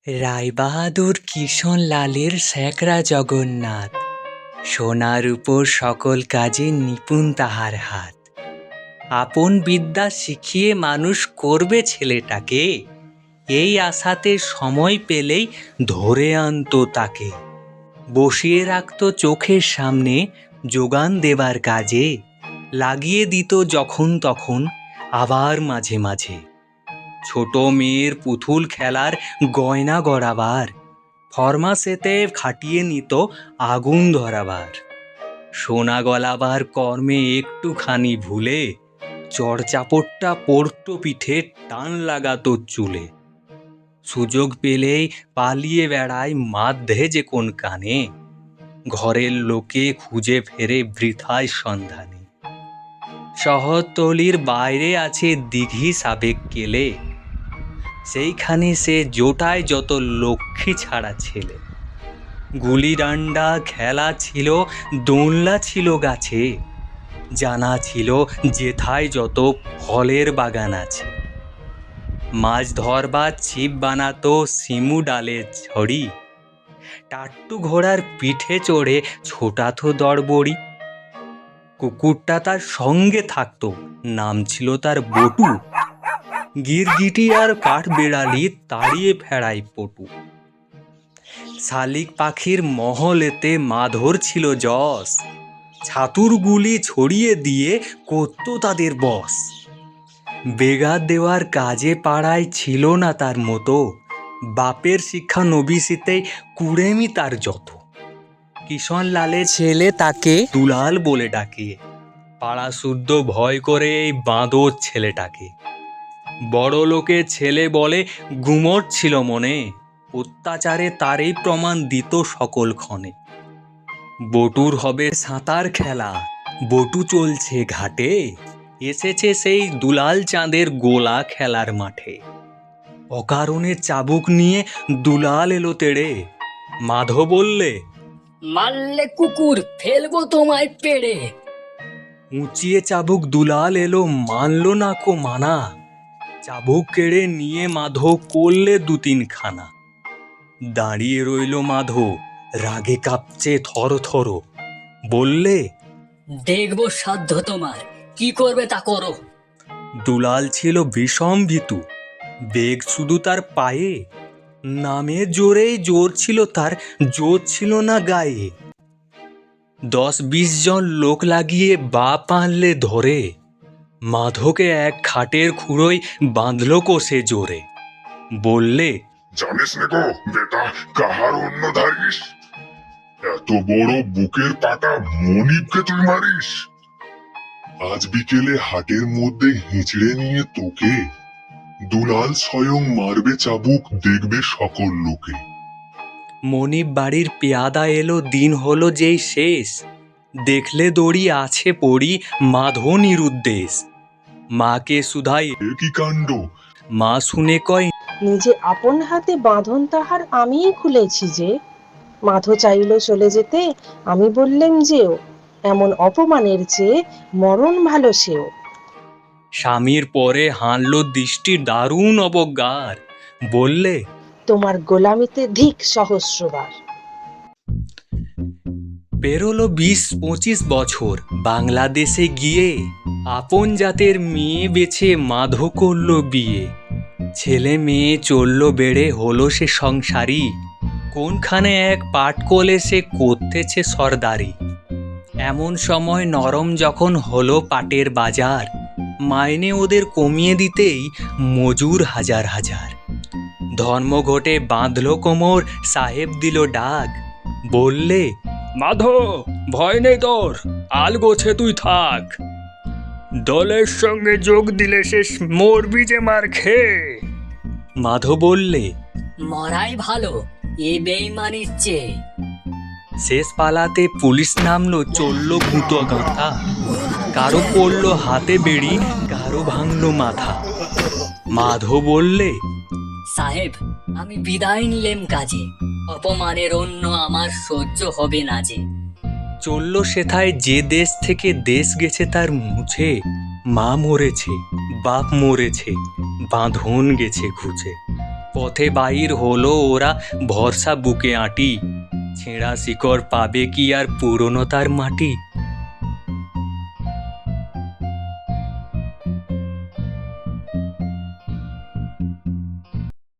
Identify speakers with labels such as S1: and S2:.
S1: রায়বাহাদুর কিশনলালের স্যাকরা জগন্নাথ, সোনার উপর সকল কাজে নিপুণ তাহার হাত। আপন বিদ্যা শিখিয়ে মানুষ করবে ছেলেটাকে, এই আশাতে সময় পেলেই ধরে আনতো তাকে। বসিয়ে রাখতো চোখের সামনে যোগান দেবার কাজে, লাগিয়ে দিত যখন তখন আবার মাঝে মাঝে। ছোট মেয়ের পুতুল খেলার গয়না গড়াবার, ফরমাসেতে খাটিয়ে নিত আগুন ধরাবার। সোনা গলাবার কর্মে একটুখানি ভুলে চড়চাপটটা পড়তো পিঠে, টান লাগাতো চুলে। সুযোগ পেলেই পালিয়ে বেড়ায় মাধ্যে যে কোন কানে, ঘরের লোকে খুঁজে ফেরে বৃথায় সন্ধানে। শহরতলির বাইরে আছে দিঘি সাবেক কেলে, সেইখানে সে জোটায় যত লক্ষ্মী ছাড়া ছেলে। গুলি ডান্ডা খেলা ছিল, দোলনা ছিল গাছে, জানা ছিল যেথায় যত ফলের বাগান আছে। মাছ ধরবার ছিপ বানাতো শিমু ডালের ছড়ি, টাট্টু ঘোড়ার পিঠে চড়ে ছোটাতো দরবড়ি। কুকুরটা তার সঙ্গে থাকতো, নাম ছিল তার বটু, গিরগিটি আর কাঠবেড়ালি তাড়িয়ে ফেরায় পটু। শালিক পাখির মহলেতে মাধর ছিল যশ, ছাতুর গুলি ছড়িয়ে দিয়ে করত তাদের বশ। বেগা দেওয়ার কাজে পাড়ায় ছিল না তার মতো, বাপের শিক্ষা নবিশিতেই কুড়েমি তার যত। কিশনলালের ছেলে তাকে দুলাল বলে ডাকে, পাড়া শুদ্ধ ভয় করে এই বাঁদর ছেলেটাকে। বড় লোকের ছেলে বলে গুমট ছিল মনে, অত্যাচারে তারই প্রমাণ দিত সকল ক্ষণে। বটুর হবে সাঁতার খেলা, বটু চলছে ঘাটে, এসেছে সেই দুলাল চাঁদের গোলা খেলার মাঠে। অকারণে চাবুক নিয়ে দুলাল এলো তেড়ে, মাধো বললে,
S2: মারলে কুকুর ফেলবো তোমায় পেড়ে।
S1: উঁচিয়ে চাবুক দুলাল এলো, মানল না কো মানা। চাবুক কেড়ে নিয়ে মাধো করলে দু তিন খানা। দাঁড়িয়ে রইল মাধো, রাগে কাঁপছে থর থর, বললে,
S2: দেখবো সাধ্য তোমার, কি করবে তা করো।
S1: দুলাল ছিল বিষম ভীতু, বেগ শুধু তার পায়ে, নামের জোরেই জোর ছিল তার, জোর ছিল না গায়ে। 10-20 জন লোক লাগিয়ে বাপ আনলে ধরে, মাধোকে এক খাটের খুঁড়োয় বাঁধল কষে জোরে। বললে,
S3: জানিস নে গো বেটা, কাহার অন্য ধারিস? এত বড় বুকের পাটা মনিবকে তুই মারিস? আজ বিকেলে হাটের মধ্যে হিঁচড়ে নিয়ে তোকে দুলাল স্বয়ং মারবে চাবুক, দেখবে সকল লোকে।
S1: মনিব বাড়ির পেয়াদা এলো, দিন হলো যেই শেষ, দেখলে দড়ি আছে পড়ি, মাধো নিরুদ্দেশ। মাকে শুধাই
S3: কি কাণ্ড!
S1: মা শুনে কয়,
S4: নিজে আপন হাতে বাঁধন তাহার আমিই খুলেছি যে। মাধো চাইল চলে যেতে, আমি বললেম যেও, এমন অপমানের চেয়ে মরণ ভালো সেও।
S1: স্বামীর পরে হানলো দৃষ্টি দারুণ অবজ্ঞার, বললে,
S4: তোমার গোলামিতে ধিক সহস্রবার।
S1: পেরোলো 20-25 বছর, বাংলাদেশে গিয়ে আপন জাতের মেয়ে বেছে মাধো করলো বিয়ে। ছেলে মেয়ে চললো বেড়ে, হলো সে সংসারী, কোনখানে এক পাটকলে সে করতেছে সর্দারি। এমন সময় নরম যখন হলো পাটের বাজার, মাইনে ওদের কমিয়ে দিতেই মজুর হাজার হাজার। ধর্মঘটে বাঁধল কোমর, সাহেব দিল ডাক, বললে, মাধো ভয় নেই তোর, আল গোছে তুই থাক। দলের সঙ্গে যোগ দিলে শেষ মরবি যে মার খেয়ে। মাধো বললে,
S2: মরাই ভালো এ বেইমানির চেয়ে।
S1: শেষ পালাতে পুলিশ নামলো, চললো গুঁতো গাঁথা, কারো পড়লো হাতে বেড়ি, কারো ভাঙলো মাথা। মাধো বললে,
S2: সাহেব আমি বিদায় নিলেম কাজে, অপমানের অন্য আমার সহ্য হবে না যে।
S1: চলল সেথায় যে দেশ থেকে দেশ গেছে তার মুছে, মা মরেছে, বাপ মরেছে, বাঁধন গেছে ঘুচে। পথে বাহির হলো ওরা ভরসা বুকে আঁটি। ছেঁড়া শিকড় পাবে কি আর পুরনো তার মাটি।